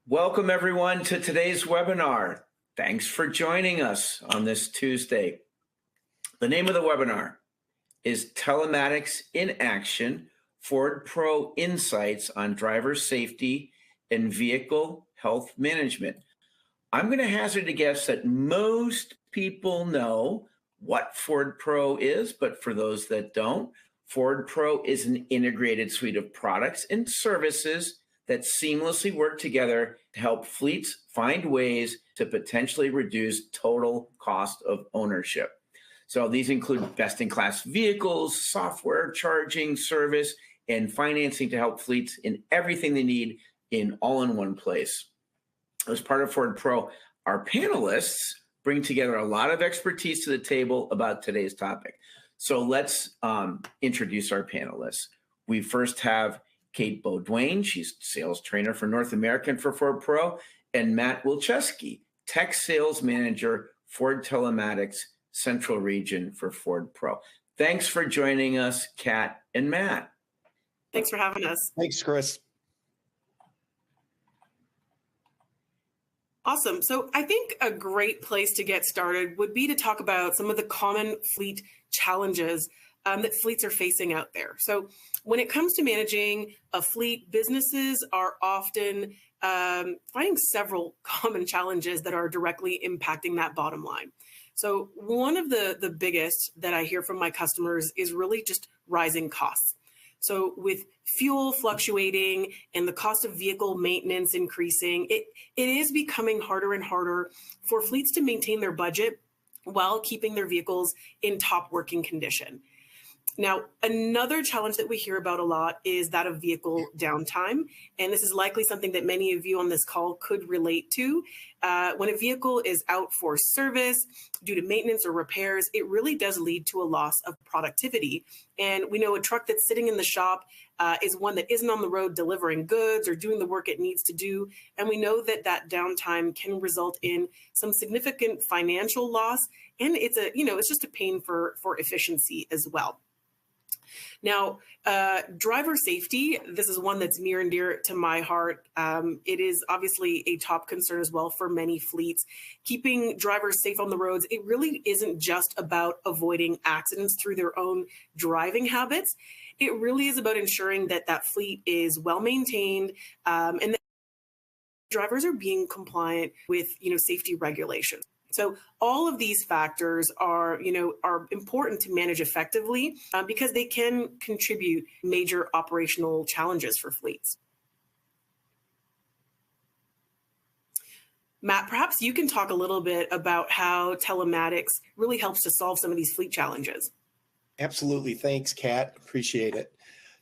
Welcome, everyone, to today's webinar. Thanks for joining us on this Tuesday. The name of the webinar is Telematics in Action, Ford Pro Insights on Driver Safety and Vehicle Health Management. I'm going to hazard a guess that most people know what Ford Pro is, but for those that don't, Ford Pro is an integrated suite of products and services that seamlessly work together to help fleets find ways to potentially reduce total cost of ownership. So these include best-in-class vehicles, software, charging, service, and financing to help fleets in everything they need in all in one place. As part of Ford Pro, our panelists bring together a lot of expertise to the table about today's topic. So let's introduce our panelists. We first have Kate Beaudoin, she's sales trainer for North America for Ford Pro, and Matt Wilczewski, tech sales manager, Ford Telematics Central Region for Ford Pro. Thanks for joining us, Kat and Matt. Thanks for having us. Thanks, Chris. Awesome. So I think a great place to get started would be to talk about some of the common fleet challenges that fleets are facing out there. So when it comes to managing a fleet, businesses are often finding several common challenges that are directly impacting that bottom line. So one of the biggest that I hear from my customers is really just rising costs. So with fuel fluctuating and the cost of vehicle maintenance increasing, it is becoming harder and harder for fleets to maintain their budget while keeping their vehicles in top working condition. Now, another challenge that we hear about a lot is that of vehicle downtime. And this is likely something that many of you on this call could relate to. When a vehicle is out for service due to maintenance or repairs, it really does lead to a loss of productivity. And we know a truck that's sitting in the shop is one that isn't on the road delivering goods or doing the work it needs to do. And we know that that downtime can result in some significant financial loss. And it's just a pain for efficiency as well. Now, driver safety, this is one that's near and dear to my heart. It is obviously a top concern as well for many fleets. Keeping drivers safe on the roads, it really isn't just about avoiding accidents through their own driving habits. It really is about ensuring that that fleet is well maintained and that drivers are being compliant with, safety regulations. So all of these factors are important to manage effectively because they can contribute major operational challenges for fleets. Matt, perhaps you can talk a little bit about how telematics really helps to solve some of these fleet challenges. Absolutely. Thanks, Kat. Appreciate it.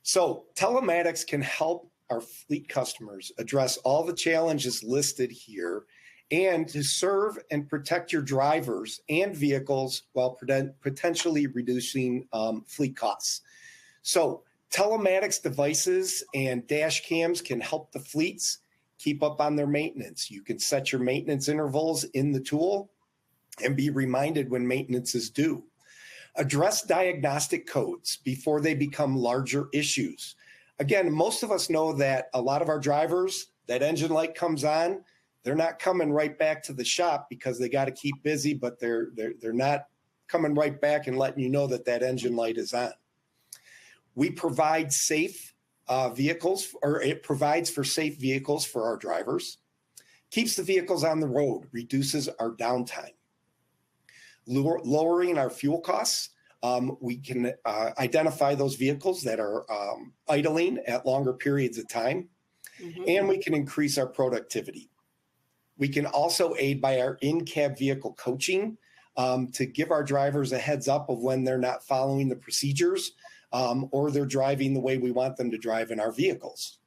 So telematics can help our fleet customers address all the challenges listed here and to serve and protect your drivers and vehicles while potentially reducing fleet costs. So telematics devices and dash cams can help the fleets keep up on their maintenance. You can set your maintenance intervals in the tool and be reminded when maintenance is due. Address diagnostic codes before they become larger issues. Again, most of us know that a lot of our drivers, that engine light comes on, they're not coming right back to the shop because they got to keep busy, but they're not coming right back and letting you know that that engine light is on. We provide safe vehicles, or it provides for safe vehicles for our drivers, keeps the vehicles on the road, reduces our downtime, lowering our fuel costs. We can identify those vehicles that are idling at longer periods of time, and we can increase our productivity. We can also aid by our in-cab vehicle coaching to give our drivers a heads up of when they're not following the procedures or they're driving the way we want them to drive in our vehicles.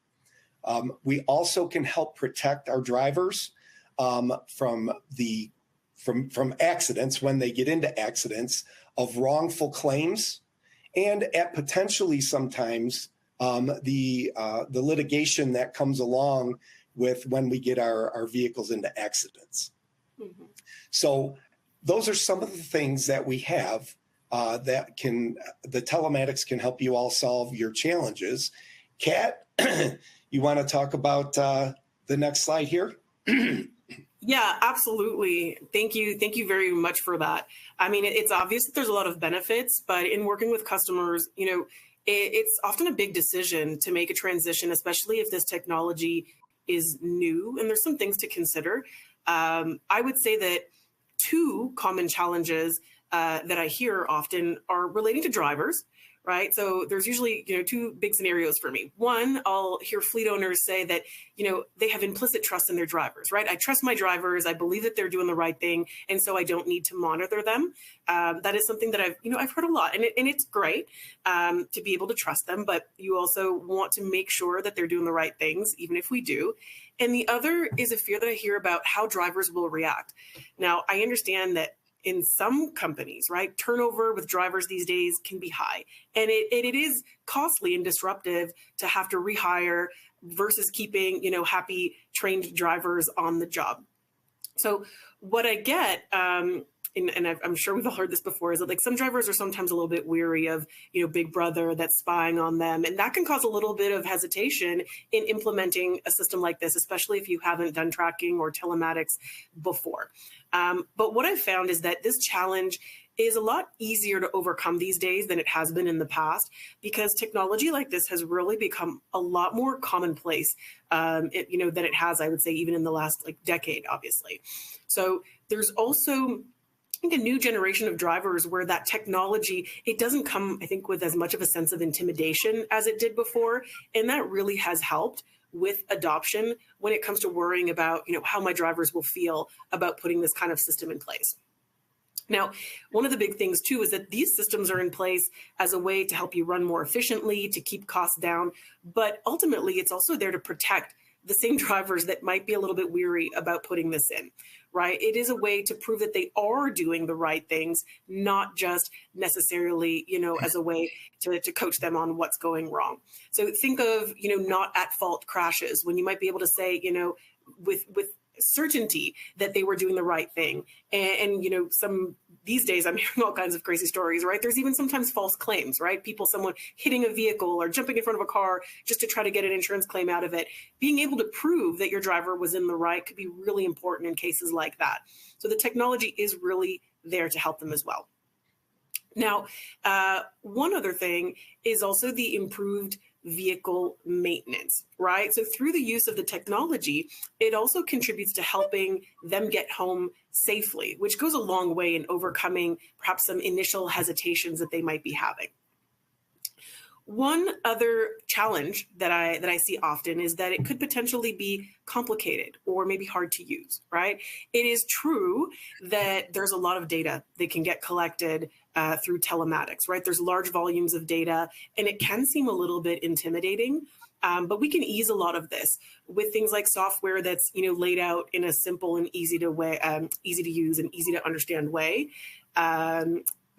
We also can help protect our drivers from accidents when they get into accidents, of wrongful claims, and at potentially sometimes the litigation that comes along with when we get our vehicles into accidents. So those are some of the things that we have the telematics can help you all solve your challenges. Kat, you want to talk about the next slide here? Yeah, absolutely. Thank you. Thank you very much for that. I mean, it's obvious that there's a lot of benefits, but in working with customers, it's often a big decision to make a transition, especially if this technology is new and there's some things to consider. I would say that two common challenges that I hear often are relating to drivers, right? So there's usually, two big scenarios for me. One, I'll hear fleet owners say that, they have implicit trust in their drivers, right? I trust my drivers. I believe that they're doing the right thing. And so I don't need to monitor them. That is something that I've heard a lot, and it's great to be able to trust them, but you also want to make sure that they're doing the right things, even if we do. And the other is a fear that I hear about how drivers will react. Now, I understand that in some companies, right, turnover with drivers these days can be high. And it is costly and disruptive to have to rehire versus keeping, happy, trained drivers on the job. So what I get, and I'm sure we've all heard this before, is that like some drivers are sometimes a little bit weary of, Big Brother that's spying on them. And that can cause a little bit of hesitation in implementing a system like this, especially if you haven't done tracking or telematics before. But what I've found is that this challenge is a lot easier to overcome these days than it has been in the past, because technology like this has really become a lot more commonplace, than it has, I would say, even in the last decade, obviously. So there's also, I think, a new generation of drivers where that technology, it doesn't come, I think, with as much of a sense of intimidation as it did before. And that really has helped with adoption when it comes to worrying about, how my drivers will feel about putting this kind of system in place. Now, one of the big things, too, is that these systems are in place as a way to help you run more efficiently, to keep costs down. But ultimately, it's also there to protect the same drivers that might be a little bit weary about putting this in, right? It is a way to prove that they are doing the right things, not just necessarily, as a way to coach them on what's going wrong. So think of, not at fault crashes, when you might be able to say, with certainty that they were doing the right thing. And some these days I'm hearing all kinds of crazy stories, right? There's even sometimes false claims, right? Someone hitting a vehicle or jumping in front of a car just to try to get an insurance claim out of it. Being able to prove that your driver was in the right could be really important in cases like that. So the technology is really there to help them as well. Now, one other thing is also the improved vehicle maintenance, right? So through the use of the technology, it also contributes to helping them get home safely, which goes a long way in overcoming perhaps some initial hesitations that they might be having. One other challenge that I see often is that it could potentially be complicated or maybe hard to use, right? It is true that there's a lot of data that can get collected through telematics, right? There's large volumes of data, and it can seem a little bit intimidating, but we can ease a lot of this with things like software that's laid out in a simple and easy to use and easy to understand way.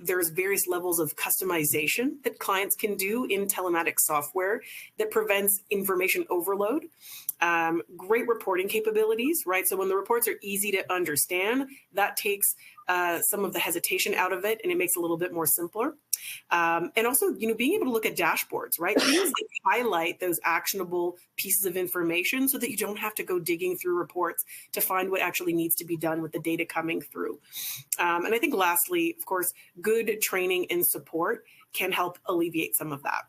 There's various levels of customization that clients can do in telematics software that prevents information overload. Great reporting capabilities, right? So when the reports are easy to understand, that takes some of the hesitation out of it, and it makes it a little bit more simpler. And also, being able to look at dashboards, right? Things that highlight those actionable pieces of information so that you don't have to go digging through reports to find what actually needs to be done with the data coming through. And I think lastly, of course, good training and support can help alleviate some of that.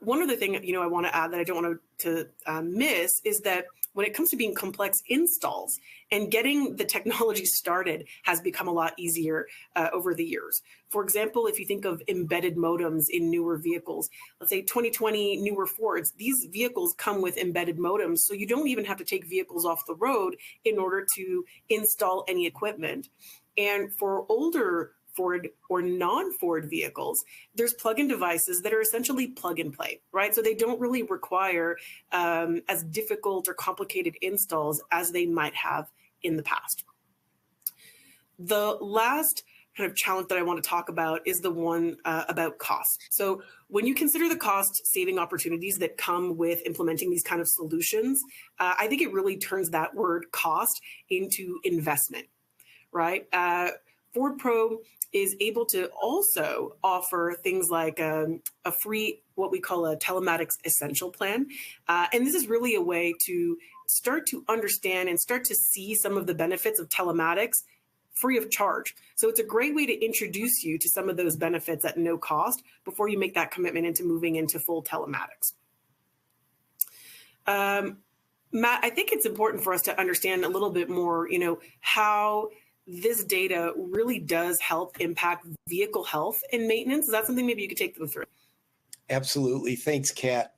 One other thing, I want to add that I don't want to miss is that when it comes to being complex installs and getting the technology started has become a lot easier over the years. For example, if you think of embedded modems in newer vehicles, let's say 2020 newer Fords, these vehicles come with embedded modems, so you don't even have to take vehicles off the road in order to install any equipment. And for older Ford or non-Ford vehicles, there's plug-in devices that are essentially plug and play, right? So they don't really require as difficult or complicated installs as they might have in the past. The last kind of challenge that I want to talk about is the one about cost. So when you consider the cost saving opportunities that come with implementing these kind of solutions, I think it really turns that word cost into investment, right? Ford Pro is able to also offer things like a free, what we call a telematics essential plan. And this is really a way to start to understand and start to see some of the benefits of telematics free of charge. So it's a great way to introduce you to some of those benefits at no cost before you make that commitment into moving into full telematics. Matt, I think it's important for us to understand a little bit more, how this data really does help impact vehicle health and maintenance. Is that something maybe you could take them through? Absolutely. Thanks, Kat.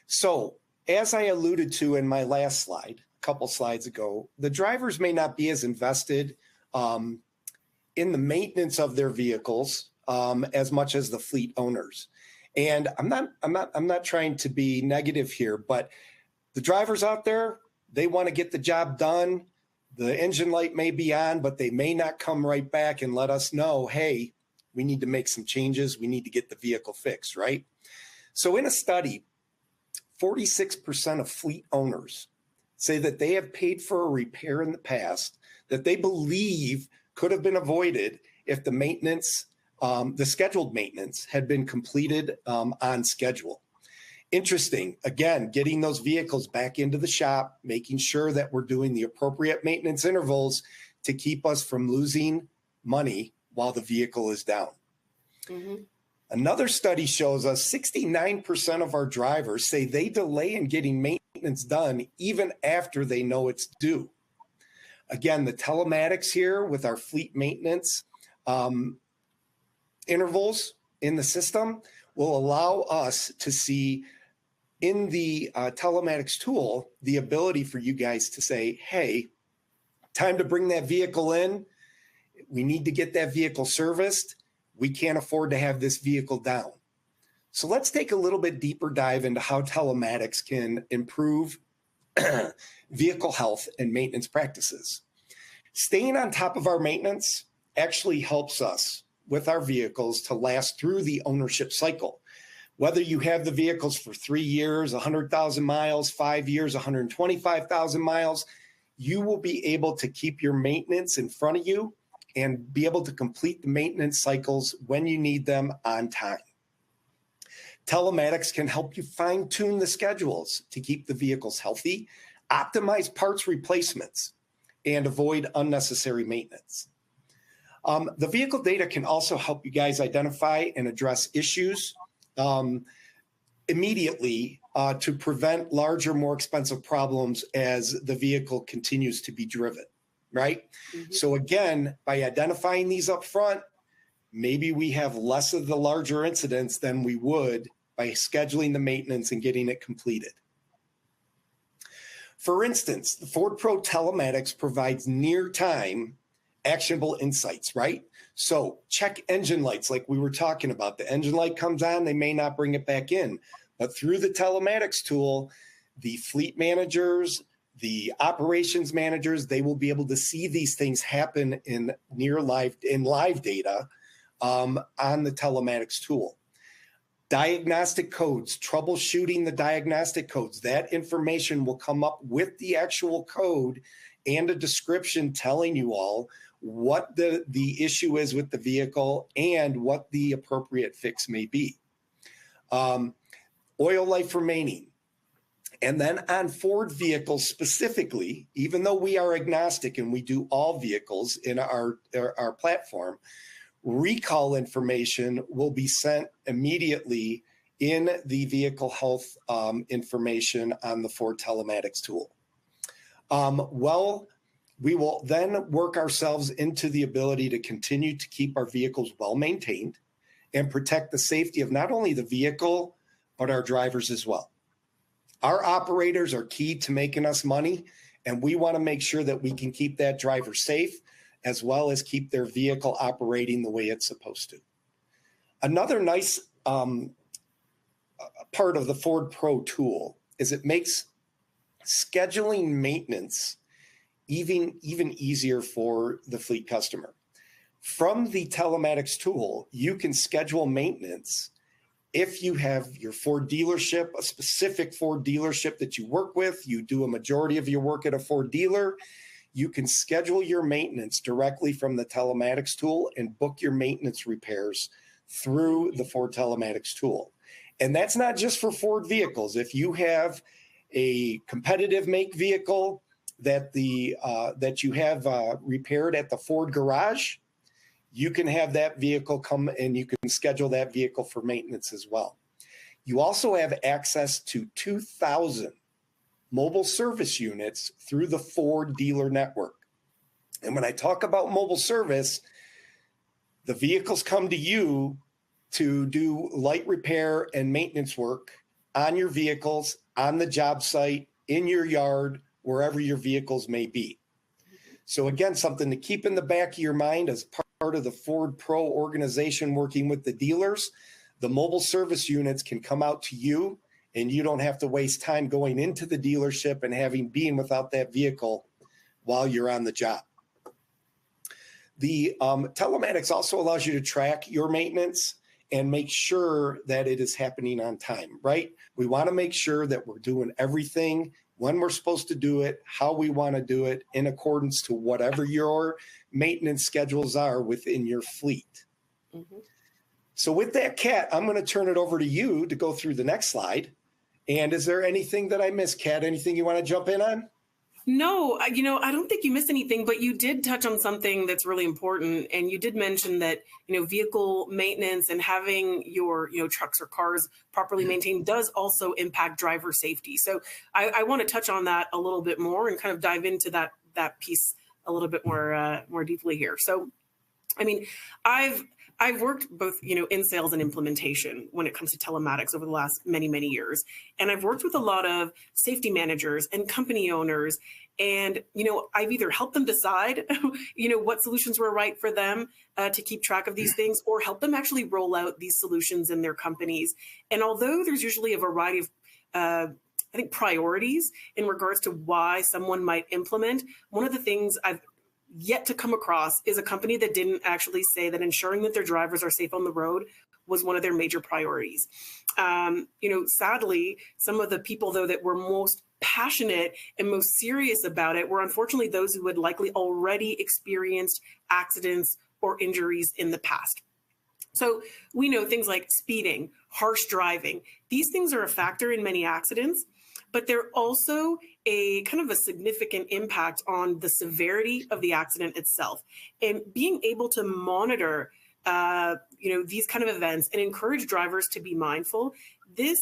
So as I alluded to in my last slide, a couple slides ago, the drivers may not be as invested in the maintenance of their vehicles as much as the fleet owners. And I'm not trying to be negative here, but the drivers out there, they want to get the job done. The engine light may be on, but they may not come right back and let us know, hey, we need to make some changes. We need to get the vehicle fixed, right? So in a study, 46% of fleet owners say that they have paid for a repair in the past that they believe could have been avoided if the maintenance, the scheduled maintenance had been completed on schedule. Interesting, again, getting those vehicles back into the shop, making sure that we're doing the appropriate maintenance intervals to keep us from losing money while the vehicle is down. Mm-hmm. Another study shows us 69% of our drivers say they delay in getting maintenance done even after they know it's due. Again, the telematics here with our fleet maintenance intervals in the system will allow us to see in the telematics tool the ability for you guys to say, hey, time to bring that vehicle in. We need to get that vehicle serviced. We can't afford to have this vehicle down. So let's take a little bit deeper dive into how telematics can improve vehicle health and maintenance practices. Staying on top of our maintenance actually helps us with our vehicles to last through the ownership cycle. Whether you have the vehicles for 3 years, 100,000 miles, 5 years, 125,000 miles, you will be able to keep your maintenance in front of you and be able to complete the maintenance cycles when you need them on time. Telematics can help you fine-tune the schedules to keep the vehicles healthy, optimize parts replacements, and avoid unnecessary maintenance. The vehicle data can also help you guys identify and address issues immediately to prevent larger, more expensive problems as the vehicle continues to be driven, right? Mm-hmm. So again, by identifying these up front, maybe we have less of the larger incidents than we would by scheduling the maintenance and getting it completed. For instance, the Ford Pro Telematics provides near-time actionable insights, right? So check engine lights like we were talking about. The engine light comes on, they may not bring it back in. But through the telematics tool, the fleet managers, the operations managers, they will be able to see these things happen in live data on the telematics tool. Diagnostic codes, troubleshooting the diagnostic codes, that information will come up with the actual code and a description telling you all what the issue is with the vehicle and what the appropriate fix may be. Oil life remaining. And then on Ford vehicles specifically, even though we are agnostic and we do all vehicles in our platform, recall information will be sent immediately in the vehicle health information on the Ford Telematics tool. We will then work ourselves into the ability to continue to keep our vehicles well maintained and protect the safety of not only the vehicle, but our drivers as well. Our operators are key to making us money, and we want to make sure that we can keep that driver safe as well as keep their vehicle operating the way it's supposed to. Another nice part of the Ford Pro tool is it makes scheduling maintenance even easier for the fleet customer. From the telematics tool, you can schedule maintenance if you have your Ford dealership, a specific Ford dealership that you work with, you do a majority of your work at a Ford dealer, you can schedule your maintenance directly from the telematics tool and book your maintenance repairs through the Ford Telematics tool. And that's not just for Ford vehicles. If you have a competitive make vehicle that you have repaired at the Ford garage, you can have that vehicle come and you can schedule that vehicle for maintenance as well. You also have access to 2,000 mobile service units through the Ford dealer network. And when I talk about mobile service, the vehicles come to you to do light repair and maintenance work on your vehicles, on the job site, in your yard, wherever your vehicles may be. So again, something to keep in the back of your mind as part of the Ford Pro organization working with the dealers. The mobile service units can come out to you, and you don't have to waste time going into the dealership and being without that vehicle while you're on the job. The telematics also allows you to track your maintenance and make sure that it is happening on time, right? We want to make sure that we're doing everything when we're supposed to do it, how we want to do it, in accordance to whatever your maintenance schedules are within your fleet. Mm-hmm. So with that, Kat, I'm going to turn it over to you to go through the next slide. And is there anything that I missed, Kat? Anything you want to jump in on? No, I don't think you missed anything, but you did touch on something that's really important. And you did mention that, vehicle maintenance and having your, trucks or cars properly maintained does also impact driver safety. So I want to touch on that a little bit more and kind of dive into that piece a little bit more deeply here. So, I've worked both, in sales and implementation when it comes to telematics over the last many, many years. And I've worked with a lot of safety managers and company owners. And, I've either helped them decide, what solutions were right for them to keep track of these things, or help them actually roll out these solutions in their companies. And although there's usually a variety of priorities in regards to why someone might implement, one of the things I've yet to come across is a company that didn't actually say that ensuring that their drivers are safe on the road was one of their major priorities. Sadly, some of the people, though, that were most passionate and most serious about it were unfortunately those who had likely already experienced accidents or injuries in the past. So we know things like speeding, harsh driving, these things are a factor in many accidents, but they're also a kind of a significant impact on the severity of the accident itself. And being able to monitor, these kind of events and encourage drivers to be mindful, this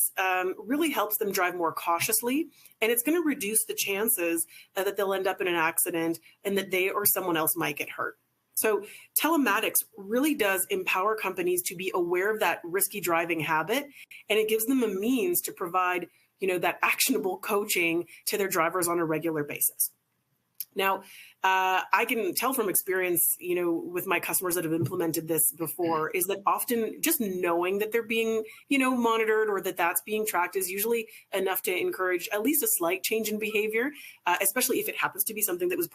really helps them drive more cautiously, and it's going to reduce the chances that they'll end up in an accident and that they or someone else might get hurt. So telematics really does empower companies to be aware of that risky driving habit, and it gives them a means to provide that actionable coaching to their drivers on a regular basis. Now, I can tell from experience, with my customers that have implemented this before, is that often just knowing that they're being, monitored or that that's being tracked is usually enough to encourage at least a slight change in behavior, especially if it happens to be something that was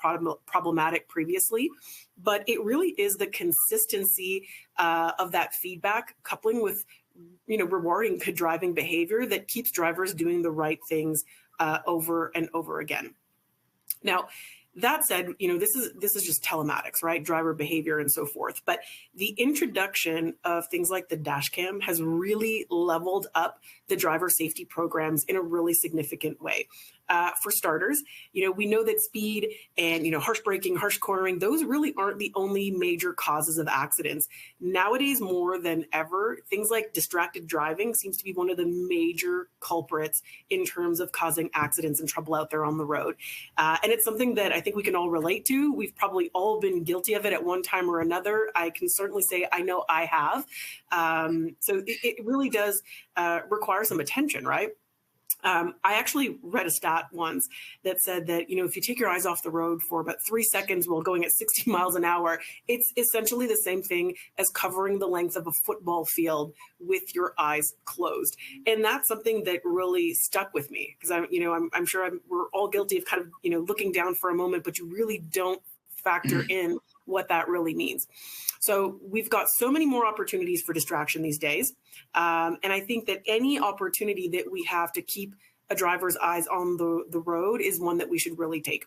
problematic previously. But it really is the consistency of that feedback coupling with rewarding good driving behavior that keeps drivers doing the right things over and over again. Now, that said, this is just telematics, right? Driver behavior and so forth. But the introduction of things like the dash cam has really leveled up the driver safety programs in a really significant way. For starters, we know that speed and, harsh braking, harsh cornering, those really aren't the only major causes of accidents. Nowadays, more than ever, things like distracted driving seems to be one of the major culprits in terms of causing accidents and trouble out there on the road. And it's something that I think we can all relate to. We've probably all been guilty of it at one time or another. I can certainly say I know I have. So it really does require some attention, right? I actually read a stat once that said that, if you take your eyes off the road for about 3 seconds while going at 60 miles an hour, it's essentially the same thing as covering the length of a football field with your eyes closed. And that's something that really stuck with me because I'm sure we're all guilty of kind of, looking down for a moment, but you really don't factor in what that really means. So we've got so many more opportunities for distraction these days. And I think that any opportunity that we have to keep a driver's eyes on the road is one that we should really take.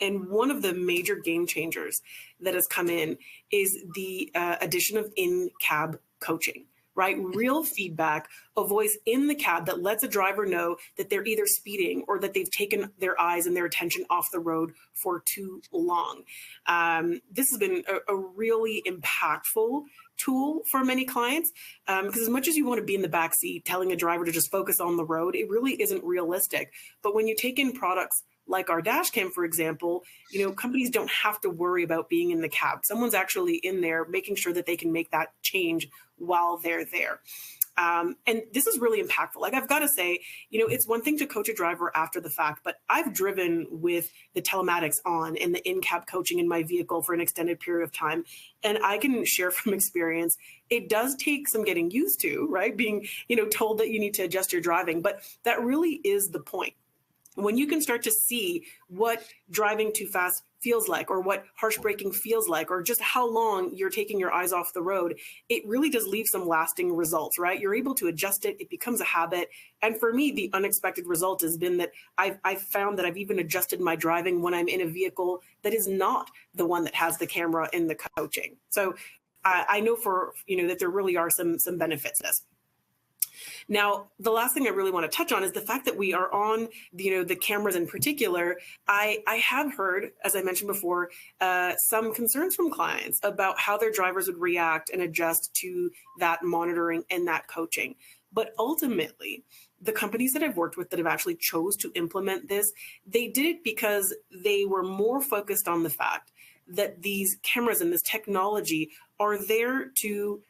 And one of the major game changers that has come in is the addition of in-cab coaching, right? Real feedback, a voice in the cab that lets a driver know that they're either speeding or that they've taken their eyes and their attention off the road for too long. This has been a really impactful tool for many clients, because as much as you want to be in the backseat telling a driver to just focus on the road, it really isn't realistic. But when you take in products like our dash cam, for example, companies don't have to worry about being in the cab. Someone's actually in there making sure that they can make that change while they're there. And this is really impactful. Like, I've got to say, it's one thing to coach a driver after the fact, but I've driven with the telematics on and the in-cab coaching in my vehicle for an extended period of time. And I can share from experience, it does take some getting used to, right? Being, told that you need to adjust your driving, but that really is the point. When you can start to see what driving too fast feels like, or what harsh braking feels like, or just how long you're taking your eyes off the road, it really does leave some lasting results, right? You're able to adjust it. It becomes a habit. And for me, the unexpected result has been that I've found that I've even adjusted my driving when I'm in a vehicle that is not the one that has the camera in the coaching. So I know that there really are some benefits to this. Now, the last thing I really want to touch on is the fact that we are on, the cameras in particular. I have heard, as I mentioned before, some concerns from clients about how their drivers would react and adjust to that monitoring and that coaching. But ultimately, the companies that I've worked with that have actually chose to implement this, they did it because they were more focused on the fact that these cameras and this technology are there to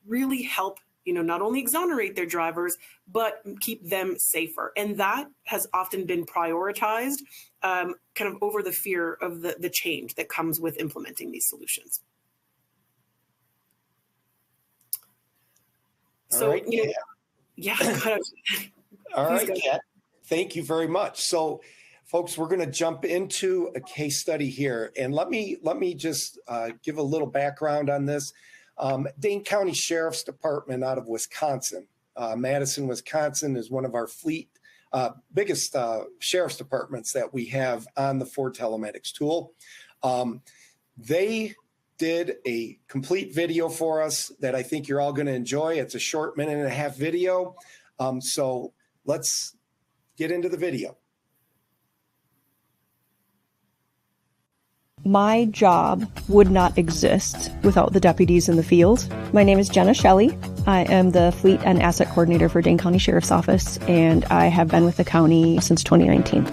really help not only exonerate their drivers, but keep them safer. And that has often been prioritized kind of over the fear of the change that comes with implementing these solutions. All right, yeah. All right, Kat. Thank you very much. So, folks, we're going to jump into a case study here. And let me just give a little background on this. Dane County Sheriff's Department out of Wisconsin, Madison, Wisconsin, is one of our biggest sheriff's departments that we have on the Ford Telematics tool. They did a complete video for us that I think you're all going to enjoy. It's a short 1.5-minute video. So let's get into the video. My job would not exist without the deputies in the field. My name is Jenna Shelley. I am the Fleet and Asset Coordinator for Dane County Sheriff's Office, and I have been with the county since 2019.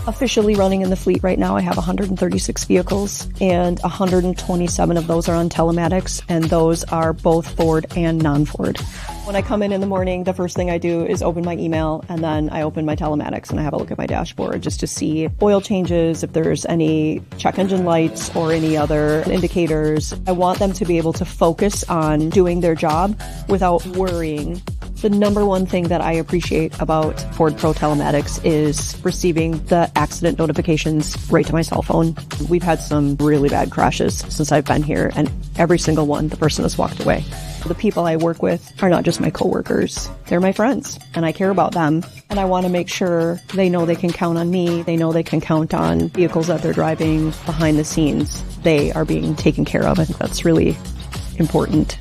Officially running in the fleet right now, I have 136 vehicles, and 127 of those are on telematics, and those are both Ford and non-Ford. When I come in the morning, the first thing I do is open my email, and then I open my telematics and I have a look at my dashboard just to see oil changes, if there's any check engine lights or any other indicators. I want them to be able to focus on doing their job without worrying. The number one thing that I appreciate about Ford Pro Telematics is receiving the accident notifications right to my cell phone. We've had some really bad crashes since I've been here, and every single one, the person has walked away. The people I work with are not just my coworkers, they're my friends, and I care about them. And I want to make sure they know they can count on me. They know they can count on vehicles that they're driving behind the scenes. They are being taken care of. I think that's really important.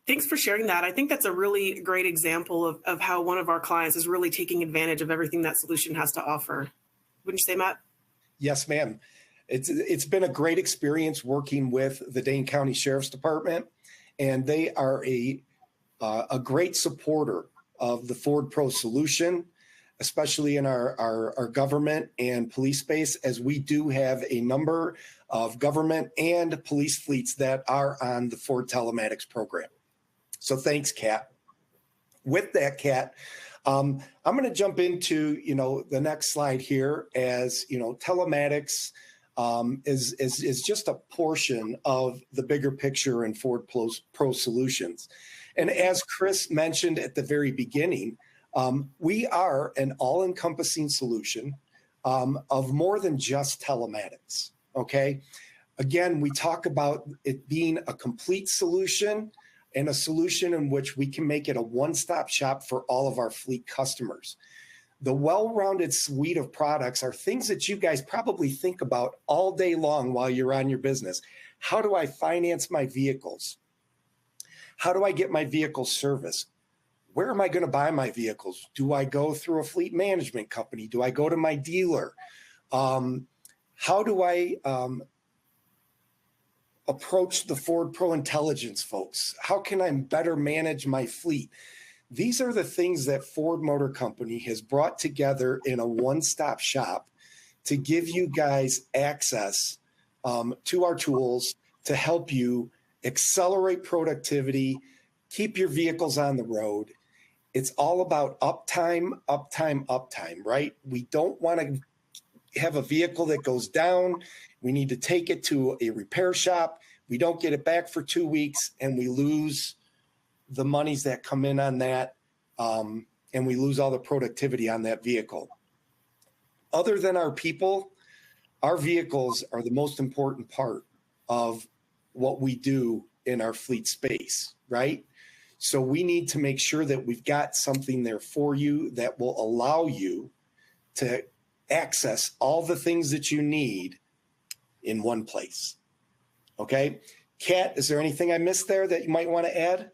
Thanks for sharing that. I think that's a really great example of how one of our clients is really taking advantage of everything that solution has to offer. Wouldn't you say, Matt? Yes, ma'am. It's been a great experience working with the Dane County Sheriff's Department, and they are a great supporter of the Ford Pro solution, especially in our government and police space, as we do have a number of government and police fleets that are on the Ford Telematics program. So thanks, Kat. With that, Kat, I'm going to jump into, the next slide here. As telematics is just a portion of the bigger picture in Ford Pro solutions. And as Chris mentioned at the very beginning, we are an all-encompassing solution of more than just telematics. Okay. Again, we talk about it being a complete solution. and a solution in which we can make it a one-stop shop for all of our fleet customers. The well-rounded suite of products are things that you guys probably think about all day long while you're on your business. How do I finance my vehicles? How do I get my vehicles serviced? Where am I going to buy my vehicles? Do I go through a fleet management company? Do I go to my dealer? How do I approach the Ford Pro Intelligence folks? How can I better manage my fleet? These are the things that Ford Motor Company has brought together in a one-stop shop to give you guys access to our tools to help you accelerate productivity, keep your vehicles on the road. It's all about uptime, uptime, uptime, right? We don't want to have a vehicle that goes down. We need to take it to a repair shop. We don't get it back for 2 weeks, and we lose the monies that come in on that, and we lose all the productivity on that vehicle. Other than our people, our vehicles are the most important part of what we do in our fleet space, right? So we need to make sure that we've got something there for you that will allow you to access all the things that you need in one place. Okay. Kat, is there anything I missed there that you might want to add?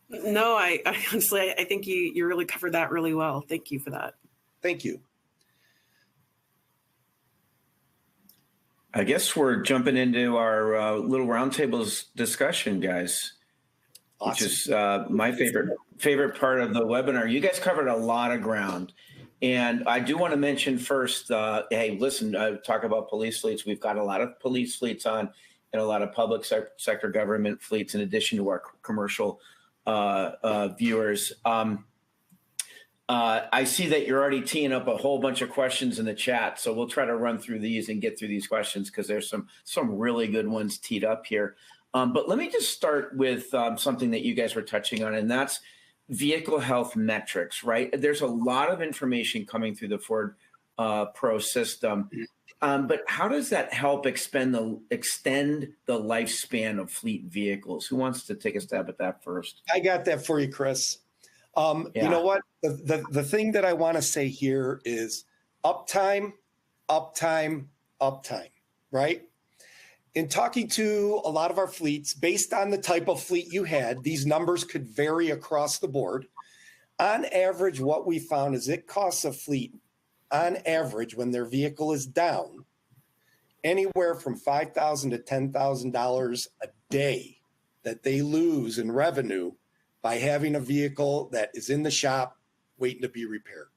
No, I honestly, I think you really covered that really well. Thank you for that. Thank you. I guess we're jumping into our little roundtables discussion, guys. Awesome. Which is my favorite part of the webinar. You guys covered a lot of ground. And I do want to mention first, hey, listen, talk about police fleets. We've got a lot of police fleets on and a lot of public sector government fleets in addition to our commercial viewers. I see that you're already teeing up a whole bunch of questions in the chat. So we'll try to run through these and get through these questions because there's some really good ones teed up here. But let me just start with something that you guys were touching on, and that's vehicle health metrics, right? There's a lot of information coming through the Ford Pro system, but how does that help extend the lifespan of fleet vehicles? Who wants to take a stab at that first? I got that for you, Chris. You know what? The thing that I want to say here is uptime, uptime, uptime, right? In talking to a lot of our fleets, based on the type of fleet you had, these numbers could vary across the board. On average, what we found is it costs a fleet, on average, when their vehicle is down, anywhere from $5,000 to $10,000 a day that they lose in revenue by having a vehicle that is in the shop waiting to be repaired,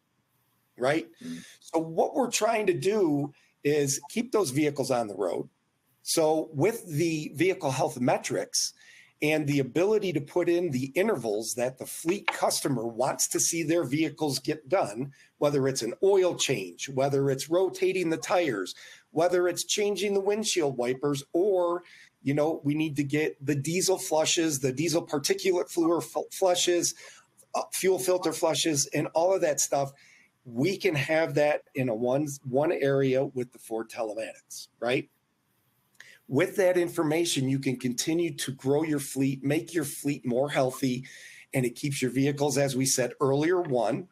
right? Mm-hmm. So what we're trying to do is keep those vehicles on the road. So with the vehicle health metrics and the ability to put in the intervals that the fleet customer wants to see their vehicles get done, whether it's an oil change, whether it's rotating the tires, whether it's changing the windshield wipers, or, you know, we need to get the diesel flushes, the diesel particulate fluid flushes, fuel filter flushes, and all of that stuff. We can have that in a one area with the Ford Telematics, right? With that information, you can continue to grow your fleet, make your fleet more healthy, and it keeps your vehicles, as we said earlier, one,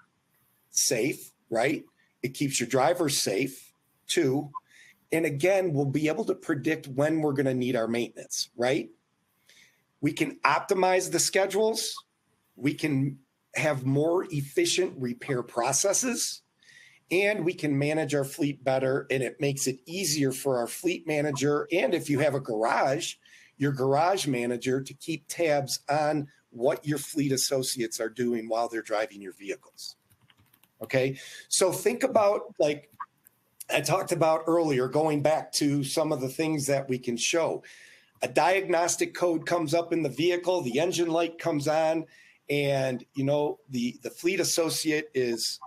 safe, right? It keeps your drivers safe, two, and again, we'll be able to predict when we're going to need our maintenance, right? We can optimize the schedules. We can have more efficient repair processes, and we can manage our fleet better, and it makes it easier for our fleet manager, and if you have a garage, your garage manager, to keep tabs on what your fleet associates are doing while they're driving your vehicles. Okay, so think about, like I talked about earlier, going back to some of the things that we can show. A diagnostic code comes up in the vehicle, the engine light comes on, and you know the fleet associate is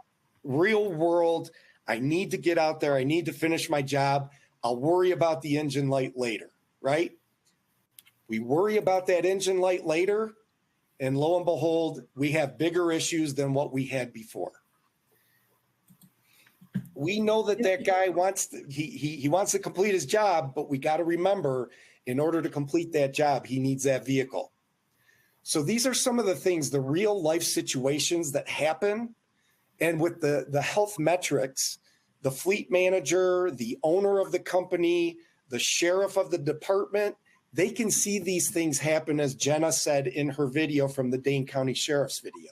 real world. I need to get out there. I need to finish my job. I'll worry about the engine light later, right? We worry about that engine light later, and lo and behold, we have bigger issues than what we had before. We know that guy wants to, he wants to complete his job, but we got to remember, in order to complete that job, he needs that vehicle. So these are some of the things, the real life situations that happen. And with the health metrics, the fleet manager, the owner of the company, the sheriff of the department, they can see these things happen, as Jenna said in her video from the Dane County Sheriff's video.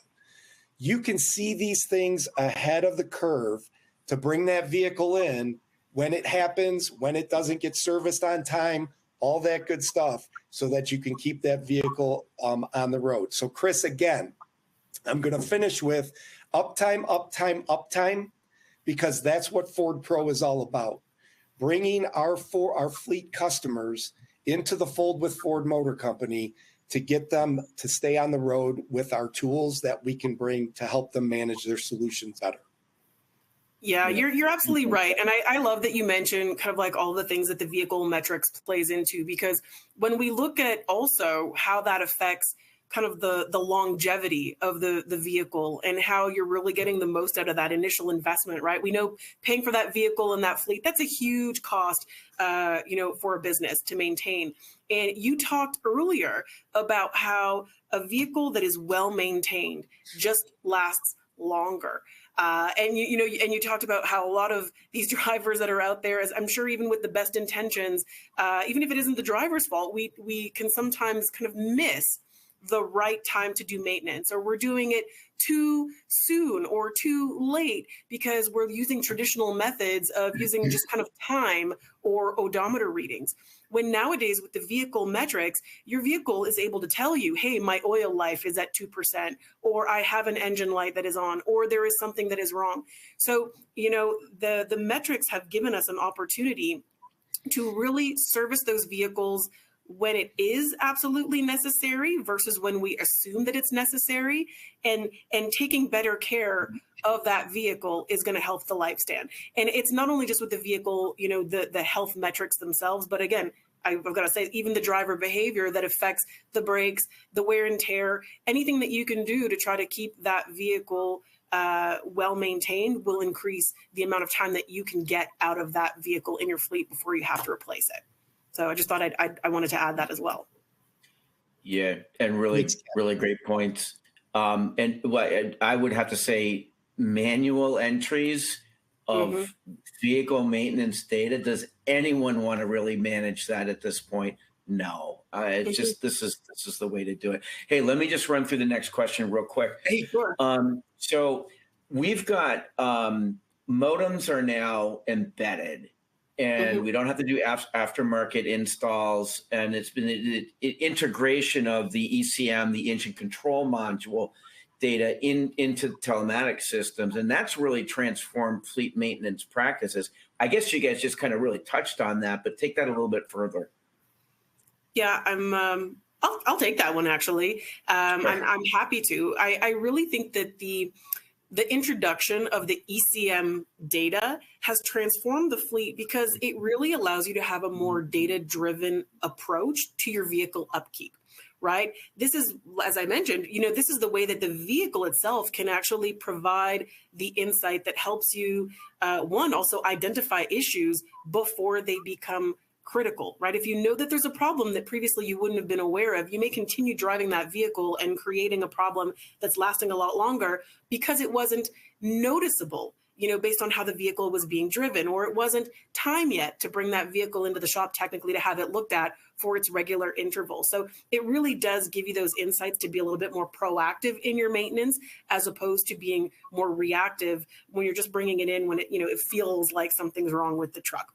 You can see these things ahead of the curve to bring that vehicle in when it happens, when it doesn't get serviced on time, all that good stuff, so that you can keep that vehicle on the road. So Chris, again, I'm going to finish with uptime, uptime, uptime, because that's what Ford Pro is all about. Bringing our fleet customers into the fold with Ford Motor Company to get them to stay on the road with our tools that we can bring to help them manage their solutions better. Yeah, you're absolutely right. And I love that you mentioned kind of like all the things that the vehicle metrics plays into, because when we look at also how that affects kind of the longevity of the vehicle and how you're really getting the most out of that initial investment, right? We know paying for that vehicle and that fleet, that's a huge cost, for a business to maintain. And you talked earlier about how a vehicle that is well maintained just lasts longer. And you talked about how a lot of these drivers that are out there, as I'm sure even with the best intentions, even if it isn't the driver's fault, we can sometimes kind of miss the right time to do maintenance, or we're doing it too soon or too late because we're using traditional methods of using just kind of time or odometer readings. When nowadays with the vehicle metrics, your vehicle is able to tell you, hey, my oil life is at 2%, or I have an engine light that is on, or there is something that is wrong. So, the metrics have given us an opportunity to really service those vehicles when it is absolutely necessary versus when we assume that it's necessary, and taking better care of that vehicle is going to help the lifespan. And it's not only just with the vehicle, the health metrics themselves, but again, I've got to say, even the driver behavior that affects the brakes, the wear and tear, anything that you can do to try to keep that vehicle well maintained will increase the amount of time that you can get out of that vehicle in your fleet before you have to replace it. So I just thought I wanted to add that as well. Yeah, and really great points. And what I would have to say, manual entries of vehicle maintenance data. Does anyone want to really manage that at this point? No. It's just this is the way to do it. Hey, let me just run through the next question real quick. Hey, sure. So we've got modems are now embedded. And we don't have to do aftermarket installs. And it's been integration of the ECM, the engine control module data into telematics systems. And that's really transformed fleet maintenance practices. I guess you guys just kind of really touched on that, but take that a little bit further. Yeah, I'll take that one, actually. Sure. I'm happy to. I really think that the introduction of the ECM data has transformed the fleet because it really allows you to have a more data-driven approach to your vehicle upkeep, right? This is, as I mentioned, this is the way that the vehicle itself can actually provide the insight that helps you, also identify issues before they become critical, right? If you know that there's a problem that previously you wouldn't have been aware of, you may continue driving that vehicle and creating a problem that's lasting a lot longer because it wasn't noticeable, based on how the vehicle was being driven, or it wasn't time yet to bring that vehicle into the shop technically to have it looked at for its regular interval. So it really does give you those insights to be a little bit more proactive in your maintenance, as opposed to being more reactive when you're just bringing it in when it feels like something's wrong with the truck.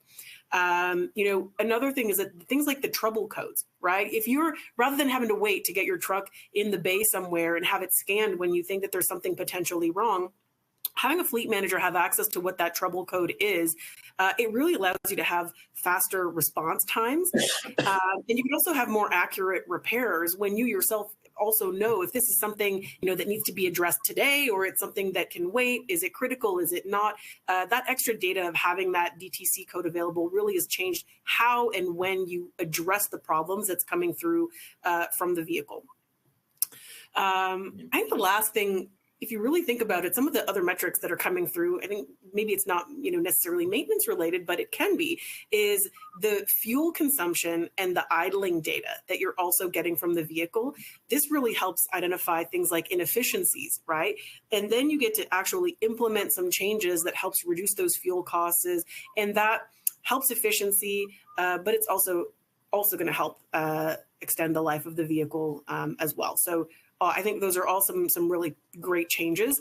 Another thing is that things like the trouble codes, right? If you're, rather than having to wait to get your truck in the bay somewhere and have it scanned when you think that there's something potentially wrong, having a fleet manager have access to what that trouble code is, it really allows you to have faster response times. And you can also have more accurate repairs when you yourself also know if this is something that needs to be addressed today, or it's something that can wait. Is it critical? Is it not? That extra data of having that DTC code available really has changed how and when you address the problems that's coming through from the vehicle. I think the last thing if you really think about it, some of the other metrics that are coming through, I think maybe it's not, necessarily maintenance related, but it can be, is the fuel consumption and the idling data that you're also getting from the vehicle. This really helps identify things like inefficiencies, right? And then you get to actually implement some changes that helps reduce those fuel costs, and that helps efficiency, but it's also going to help extend the life of the vehicle as well. So I think those are all some really great changes.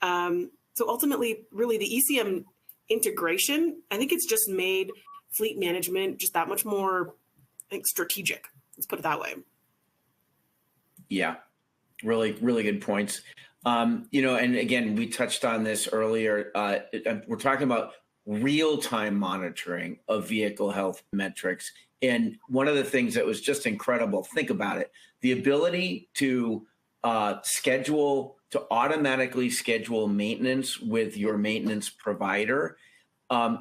So ultimately, really the ECM integration, I think it's just made fleet management just that much more, I think, strategic. Let's put it that way. Yeah, really, really good points. And again, we touched on this earlier. We're talking about real-time monitoring of vehicle health metrics. And one of the things that was just incredible, think about it, the ability to automatically schedule maintenance with your maintenance provider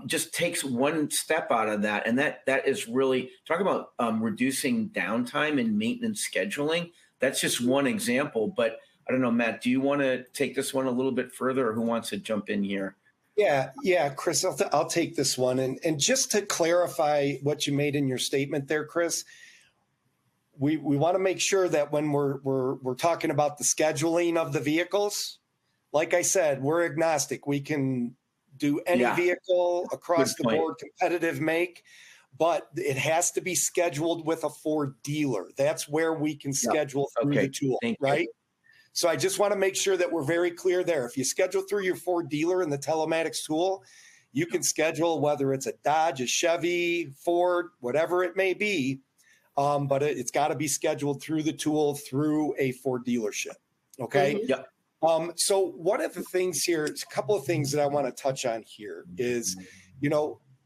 just takes one step out of that. And that is really, talk about reducing downtime and maintenance scheduling. That's just one example, but I don't know, Matt, do you want to take this one a little bit further, or who wants to jump in here? Yeah, Chris, I'll take this one. And just to clarify what you made in your statement there, Chris, we want to make sure that when we're talking about the scheduling of the vehicles, like I said, we're agnostic. We can do any vehicle across the board, competitive make, but it has to be scheduled with a Ford dealer. That's where we can schedule through the tool, right? So I just want to make sure that we're very clear there. If you schedule through your Ford dealer in the telematics tool, you can schedule whether it's a Dodge, a Chevy, Ford, whatever it may be, but it's got to be scheduled through the tool through a Ford dealership, okay? Mm-hmm. Yeah. So one of the things here, a couple of things that I want to touch on here is,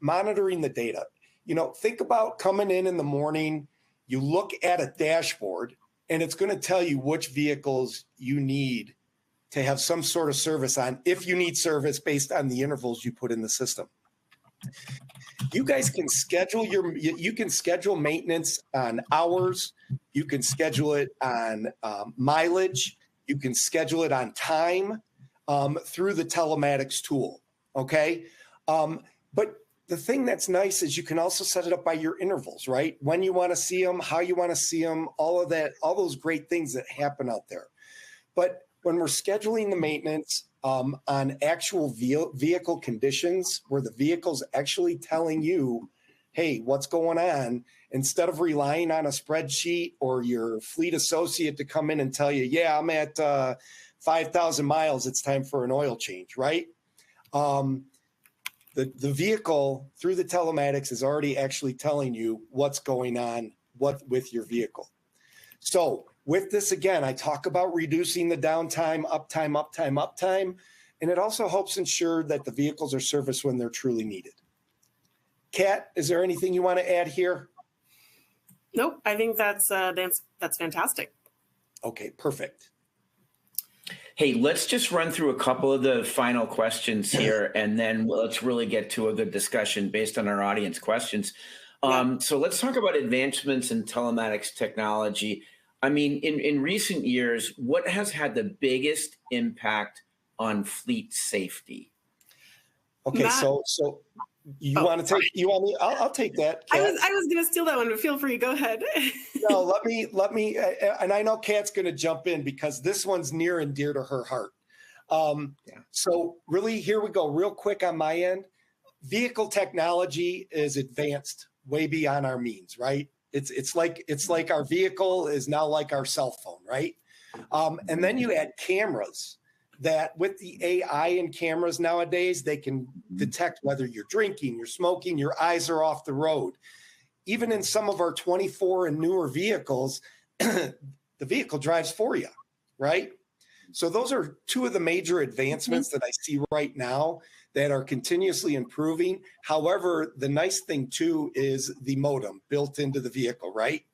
monitoring the data. Think about coming in the morning, you look at a dashboard, and it's going to tell you which vehicles you need to have some sort of service on, if you need service based on the intervals you put in the system. You guys can schedule maintenance on hours. You can schedule it on mileage. You can schedule it on time through the telematics tool. Okay. But the thing that's nice is you can also set it up by your intervals, right? When you want to see them, how you want to see them, all of that, all those great things that happen out there. But when we're scheduling the maintenance on actual vehicle conditions, where the vehicle's actually telling you, hey, what's going on, instead of relying on a spreadsheet or your fleet associate to come in and tell you, yeah, I'm at 5,000 miles, it's time for an oil change, right? The vehicle through the telematics is already actually telling you what's going on with your vehicle. So with this, again, I talk about reducing the downtime, uptime, and it also helps ensure that the vehicles are serviced when they're truly needed. Kat, is there anything you want to add here? Nope, I think that's fantastic. Okay, perfect. Hey, let's just run through a couple of the final questions here, and then let's really get to a good discussion based on our audience questions. So let's talk about advancements in telematics technology. I mean, in recent years, what has had the biggest impact on fleet safety? Okay, Matt, so you want to take? You want me? I'll take that. Kat. I was going to steal that one, but feel free. Go ahead. No, let me, and I know Kat's going to jump in because this one's near and dear to her heart. So really, here we go. Real quick on my end, vehicle technology is advanced way beyond our means, right? It's like our vehicle is now like our cell phone, right? And then you add cameras that with the AI in cameras nowadays, they can detect whether you're drinking, you're smoking, your eyes are off the road. Even in some of our 24 and newer vehicles, the vehicle drives for you, right? So those are two of the major advancements that I see right now that are continuously improving. However, the nice thing too is the modem built into the vehicle, right?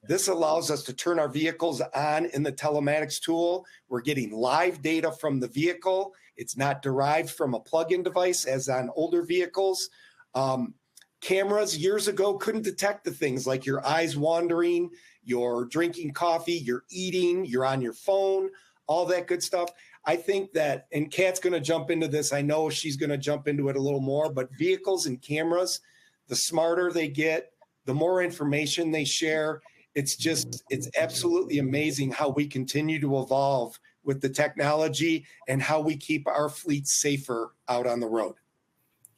This allows us to turn our vehicles on in the telematics tool. We're getting live data from the vehicle. It's not derived from a plug-in device as on older vehicles. Cameras years ago couldn't detect the things like your eyes wandering, you're drinking coffee, you're eating, you're on your phone. all that good stuff. I think that, and Kat's going to jump into this. I know she's going to jump into it a little more, but vehicles and cameras, the smarter they get, the more information they share. It's absolutely amazing how we continue to evolve with the technology and how we keep our fleet safer out on the road.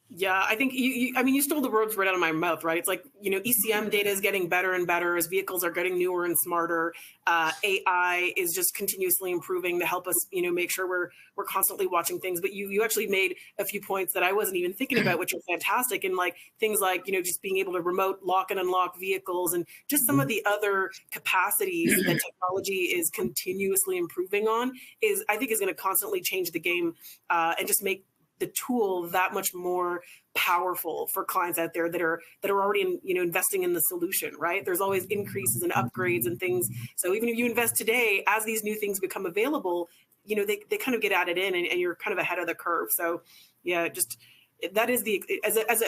Yeah, I think you stole the words right out of my mouth, right? It's like, ECM data is getting better and better as vehicles are getting newer and smarter. AI is just continuously improving to help us, make sure we're constantly watching things. But you actually made a few points that I wasn't even thinking about, which are fantastic. And like things like, just being able to remote lock and unlock vehicles and just some of the other capacities that technology is continuously improving on I think is going to constantly change the game and just make the tool that much more powerful for clients out there that are already investing in the solution, right? There's always increases and upgrades and things. So even if you invest today, as these new things become available, they kind of get added in and you're kind of ahead of the curve. So yeah, just that is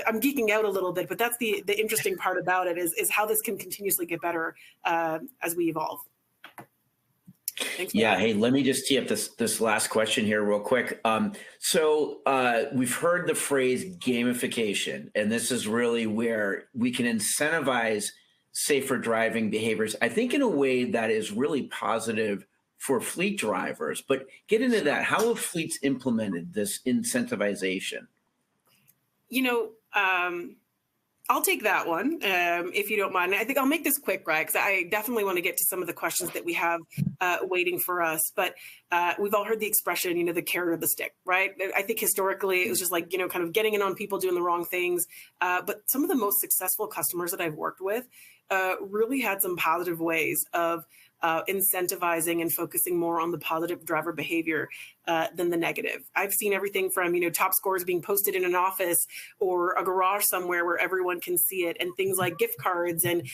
I'm geeking out a little bit, but that's the interesting part about it is how this can continuously get better as we evolve. Yeah. Hey, let me just tee up this last question here real quick. So we've heard the phrase gamification, and this is really where we can incentivize safer driving behaviors, I think in a way that is really positive for fleet drivers. But get into that. How have fleets implemented this incentivization? I'll take that one, if you don't mind. I think I'll make this quick, right? Because I definitely want to get to some of the questions that we have waiting for us. But we've all heard the expression, the carrot or the stick, right? I think historically it was just like, kind of getting in on people doing the wrong things. But some of the most successful customers that I've worked with really had some positive ways of incentivizing and focusing more on the positive driver behavior than the negative. I've seen everything from, top scores being posted in an office or a garage somewhere where everyone can see it, and things like gift cards and,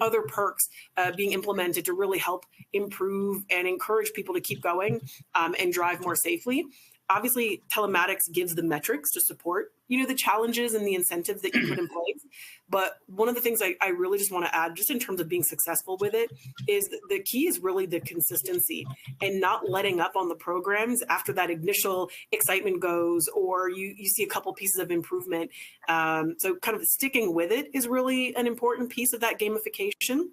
other perks being implemented to really help improve and encourage people to keep going and drive more safely. Obviously, telematics gives the metrics to support, the challenges and the incentives that you put in place. But one of the things I really just want to add, just in terms of being successful with it, is the key is really the consistency and not letting up on the programs after that initial excitement goes, or you see a couple pieces of improvement. So kind of sticking with it is really an important piece of that gamification.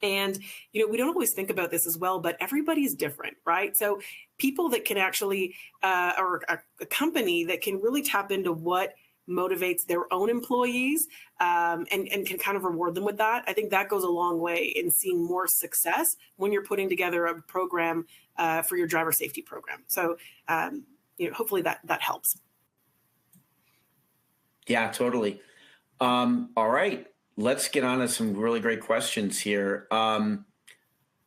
And, we don't always think about this as well, but everybody's different, right? So people that can actually, or a company that can really tap into what motivates their own employees and can kind of reward them with that, I think that goes a long way in seeing more success when you're putting together a program for your driver safety program. So, hopefully that helps. Yeah, totally. All right. Let's get on to some really great questions here.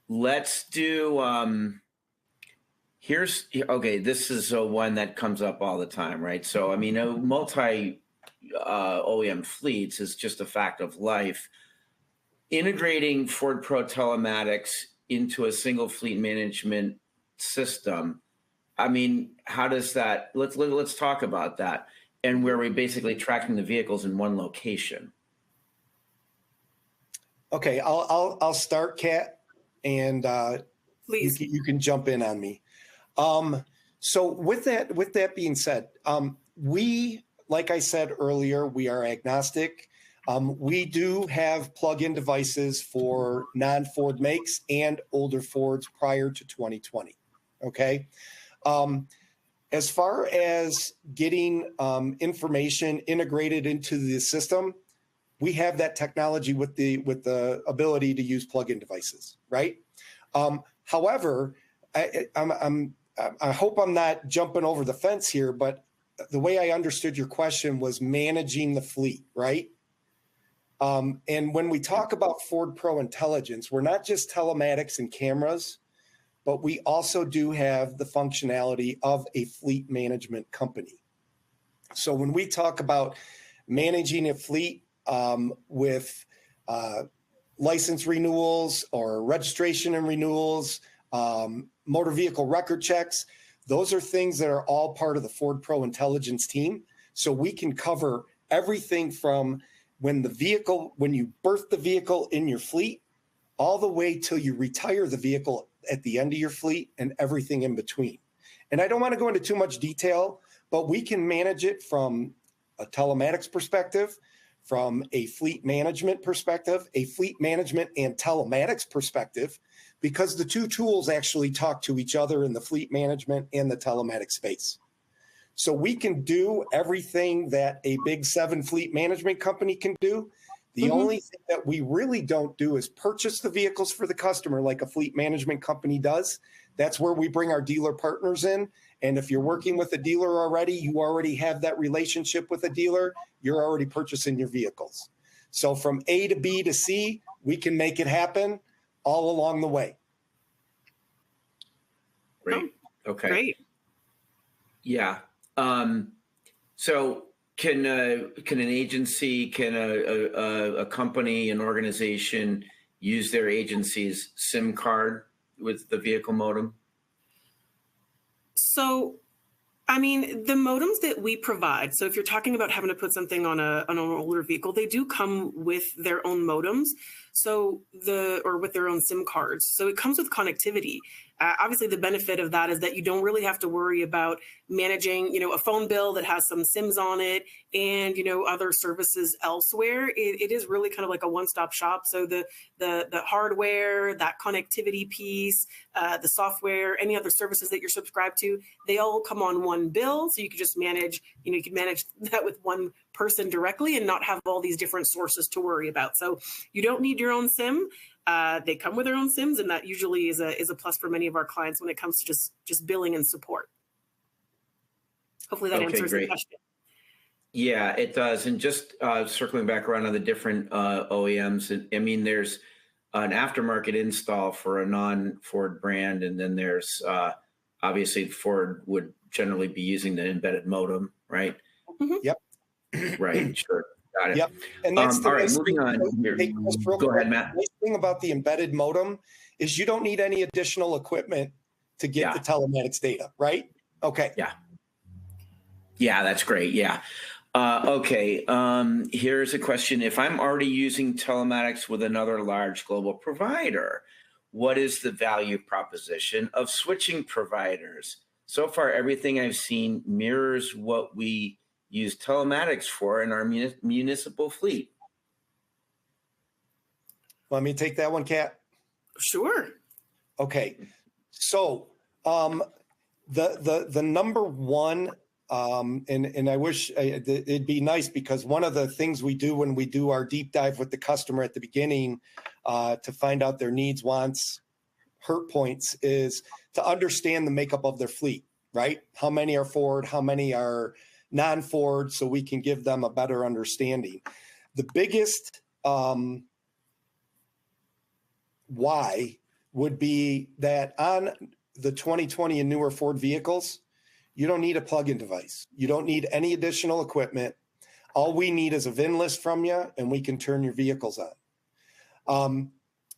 Let's do, this is one that comes up all the time, right? So, multi OEM fleets is just a fact of life. Integrating Ford Pro Telematics into a single fleet management system, how does that, let's talk about that, and where we're basically tracking the vehicles in one location. Okay, I'll start, Kat, and please you can jump in on me. So with that being said, we, like I said earlier, we are agnostic. We do have plug-in devices for non-Ford makes and older Fords prior to 2020. Okay. As far as getting information integrated into the system, we have that technology with the ability to use plug-in devices, right? However, I hope I'm not jumping over the fence here, but the way I understood your question was managing the fleet, right? And when we talk about Ford Pro Intelligence, we're not just telematics and cameras, but we also do have the functionality of a fleet management company. So when we talk about managing a fleet with license renewals or registration and renewals, motor vehicle record checks, those are things that are all part of the Ford Pro Intelligence team. So we can cover everything from when you birth the vehicle in your fleet, all the way till you retire the vehicle at the end of your fleet, and everything in between. And I don't want to go into too much detail, but we can manage it from a telematics perspective, from a fleet management perspective, a fleet management and telematics perspective, because the two tools actually talk to each other in the fleet management and the telematics space. So we can do everything that a big 7 fleet management company can do. The only thing that we really don't do is purchase the vehicles for the customer like a fleet management company does. That's where we bring our dealer partners in. And if you're working with a dealer already, you already have that relationship with a dealer, you're already purchasing your vehicles. So from A to B to C, we can make it happen all along the way. Great. Okay. Great. Yeah. So can an agency, can a company, an organization use their agency's SIM card with the vehicle modem? So, I mean, the modems that we provide, so if you're talking about having to put something on an older vehicle, they do come with their own modems, or with their own SIM cards. So it comes with connectivity. Obviously, the benefit of that is that you don't really have to worry about managing, a phone bill that has some SIMs on it and, other services elsewhere. It is really kind of like a one-stop shop. So the hardware, that connectivity piece, the software, any other services that you're subscribed to, they all come on one bill. So you can just manage, you can manage that with one person directly and not have all these different sources to worry about. So you don't need your own SIM. They come with their own SIMs, and that usually is a plus for many of our clients when it comes to just billing and support. Hopefully that answers the question. Yeah, it does. And just circling back around on the different OEMs, I mean, there's an aftermarket install for a non-Ford brand, and then there's obviously Ford would generally be using the embedded modem, right? Mm-hmm. Yep. Right. Sure. Got it. Yep. And that's the all right, moving on. Go ahead, Matt. The nice thing about the embedded modem is you don't need any additional equipment to get the telematics data, right? Okay. Yeah. Yeah, that's great. Yeah. Okay. Here's a question. If I'm already using telematics with another large global provider, what is the value proposition of switching providers? So far, everything I've seen mirrors what we use telematics for in our municipal fleet. Let me take that one, Kat. Sure. Okay. So the number one, and I wish it'd be nice, because one of the things we do when we do our deep dive with the customer at the beginning to find out their needs, wants, hurt points, is to understand the makeup of their fleet, right? How many are Ford? How many are non-Ford, so we can give them a better understanding. The biggest why would be that on the 2020 and newer Ford vehicles, you don't need a plug-in device. You don't need any additional equipment. All we need is a VIN list from you, and we can turn your vehicles on.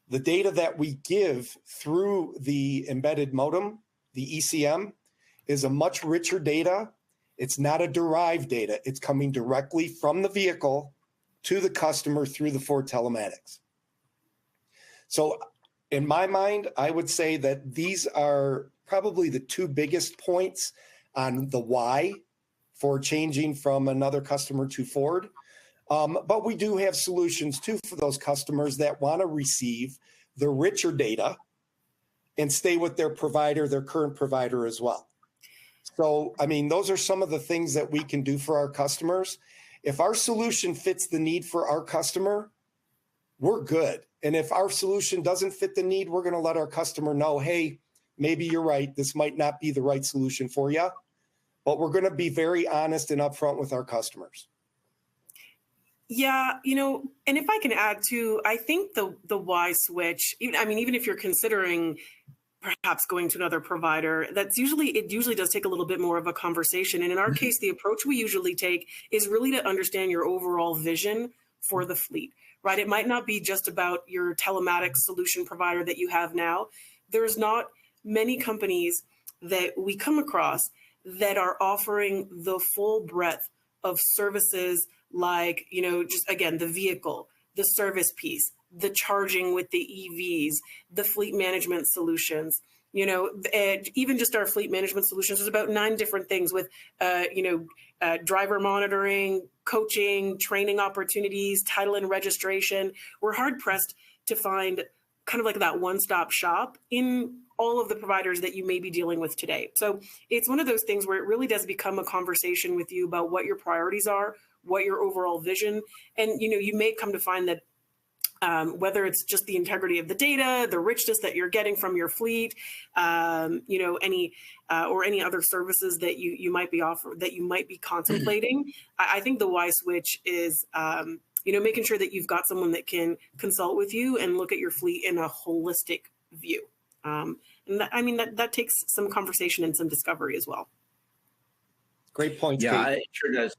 The data that we give through the embedded modem, the ECM, is a much richer data. It's not a derived data. It's coming directly from the vehicle to the customer through the Ford telematics. So in my mind, I would say that these are probably the two biggest points on the why for changing from another customer to Ford. But we do have solutions too for those customers that want to receive the richer data and stay with their provider, their current provider as well. So, I mean, those are some of the things that we can do for our customers. If our solution fits the need for our customer, we're good. And if our solution doesn't fit the need, we're going to let our customer know, hey, maybe you're right. This might not be the right solution for you. But we're going to be very honest and upfront with our customers. Yeah, and if I can add too, I think the why switch, even if you're considering perhaps going to another provider, it usually does take a little bit more of a conversation. And in our case, the approach we usually take is really to understand your overall vision for the fleet, right? It might not be just about your telematics solution provider that you have now. There's not many companies that we come across that are offering the full breadth of services, like, just again, the vehicle, the service piece, the charging with the EVs, the fleet management solutions. Even just our fleet management solutions, there's about 9 different things with, driver monitoring, coaching, training opportunities, title and registration. We're hard pressed to find kind of like that one-stop shop in all of the providers that you may be dealing with today. So it's one of those things where it really does become a conversation with you about what your priorities are, what your overall vision, and you may come to find that whether it's just the integrity of the data, the richness that you're getting from your fleet, any other services that you might be contemplating. I think the wise switch is making sure that you've got someone that can consult with you and look at your fleet in a holistic view. And that takes some conversation and some discovery as well. Great point. Yeah, Kate. it sure does.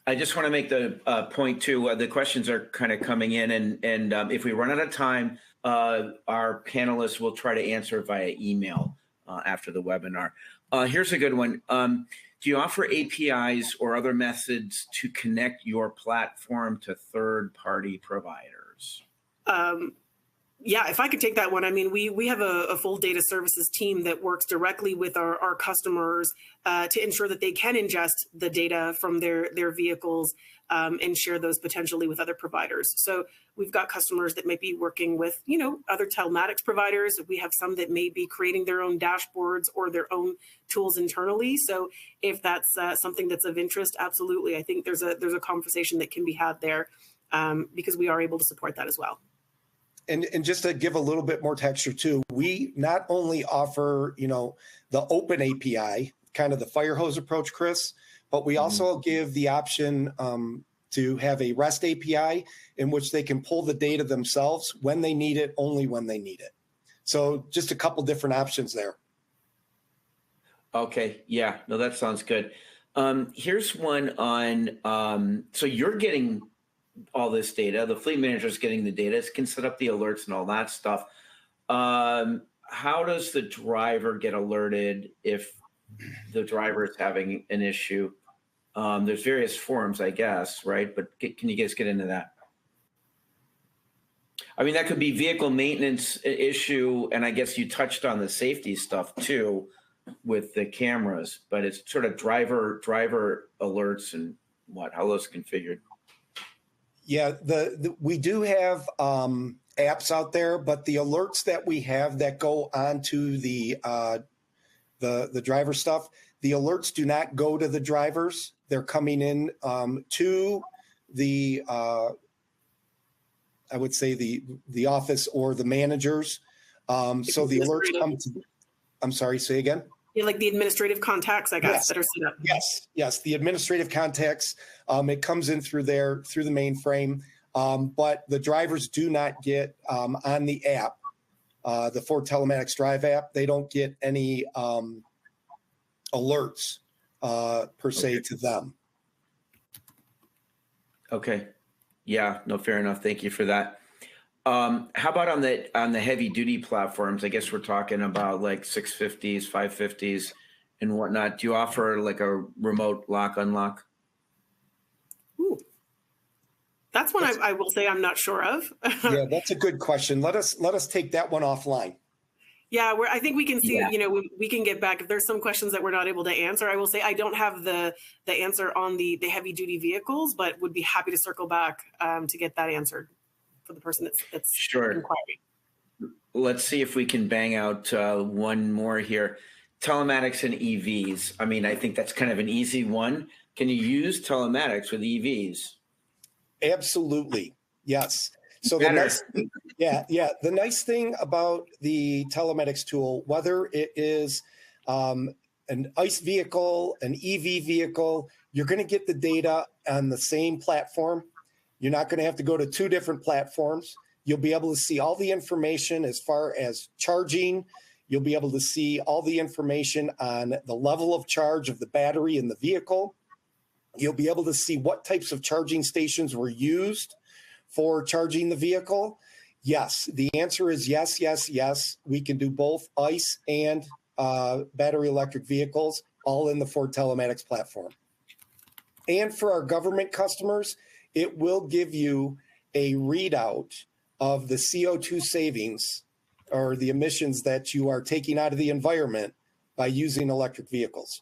I just want to make the point too. The questions are kind of coming in, and if we run out of time, our panelists will try to answer via email after the webinar. Here's a good one. Do you offer APIs or other methods to connect your platform to third-party providers? Yeah, if I could take that one. I mean, we have a full data services team that works directly with our customers to ensure that they can ingest the data from their vehicles and share those potentially with other providers. So we've got customers that may be working with, other telematics providers. We have some that may be creating their own dashboards or their own tools internally. So if that's something that's of interest, absolutely. I think there's a conversation that can be had there because we are able to support that as well. And just to give a little bit more texture too, we not only offer, the open API, kind of the fire hose approach, Chris, but we also give the option to have a REST API in which they can pull the data themselves when they need it, only when they need it. So just a couple different options there. Okay. Yeah. No, that sounds good. Here's one on, so you're getting all this data, the fleet manager is getting the data, it can set up the alerts and all that stuff. How does the driver get alerted if the driver is having an issue? There's various forms, I guess, right? But can you guys get into that? I mean, that could be vehicle maintenance issue, and I guess you touched on the safety stuff too with the cameras, but it's sort of driver alerts and how those configured. Yeah, we do have apps out there, but the alerts that we have that go onto the driver stuff, the alerts do not go to the drivers. They're coming in to the I would say the office or the managers. So the alerts come to. I'm sorry, say again. Yeah, like the administrative contacts, I guess, that are set up. Yes, the administrative contacts. It comes in through the mainframe, but the drivers do not get on the app, the Ford Telematics Drive app. They don't get any alerts per se to them. Okay. Yeah. No, fair enough. Thank you for that. How about on the heavy duty platforms? I guess we're talking about like 650s, 550s and whatnot. Do you offer like a remote lock unlock? Ooh, that's one I will say I'm not sure of. Yeah, that's a good question. Let us take that one offline. Yeah, I think we can see, we can get back. If there's some questions that we're not able to answer, I will say I don't have the answer on the heavy duty vehicles, but would be happy to circle back to get that answered for the person that's sure inquiring. Let's see if we can bang out one more here. Telematics and EVs. I mean, I think that's kind of an easy one. Can you use telematics with EVs? Absolutely. Yes. So the nice thing about the telematics tool, whether it is an ICE vehicle, an EV vehicle, you're going to get the data on the same platform. You're not going to have to go to 2 different platforms. You'll be able to see all the information as far as charging. You'll be able to see all the information on the level of charge of the battery in the vehicle. You'll be able to see what types of charging stations were used for charging the vehicle. Yes, the answer is yes, yes, yes. We can do both ICE and battery electric vehicles, all in the Ford Telematics platform. And for our government customers, it will give you a readout of the CO2 savings or the emissions that you are taking out of the environment by using electric vehicles.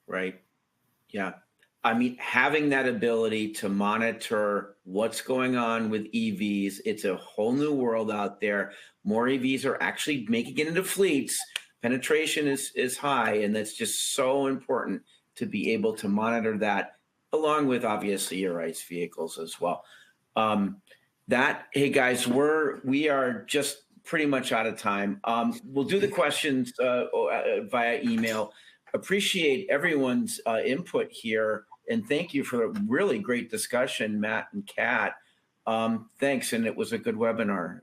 Right. Yeah. I mean, having that ability to monitor what's going on with EVs, it's a whole new world out there. More EVs are actually making it into fleets. Penetration is high, and that's just so important to be able to monitor that, along with obviously your ICE vehicles as well. Hey guys, we are just pretty much out of time. We'll do the questions via email. Appreciate everyone's input here, and thank you for a really great discussion, Matt and Kat. Thanks, and it was a good webinar.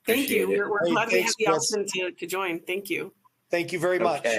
Thank you. We're glad we had the Chris. option to join. Thank you. Thank you very much. Okay.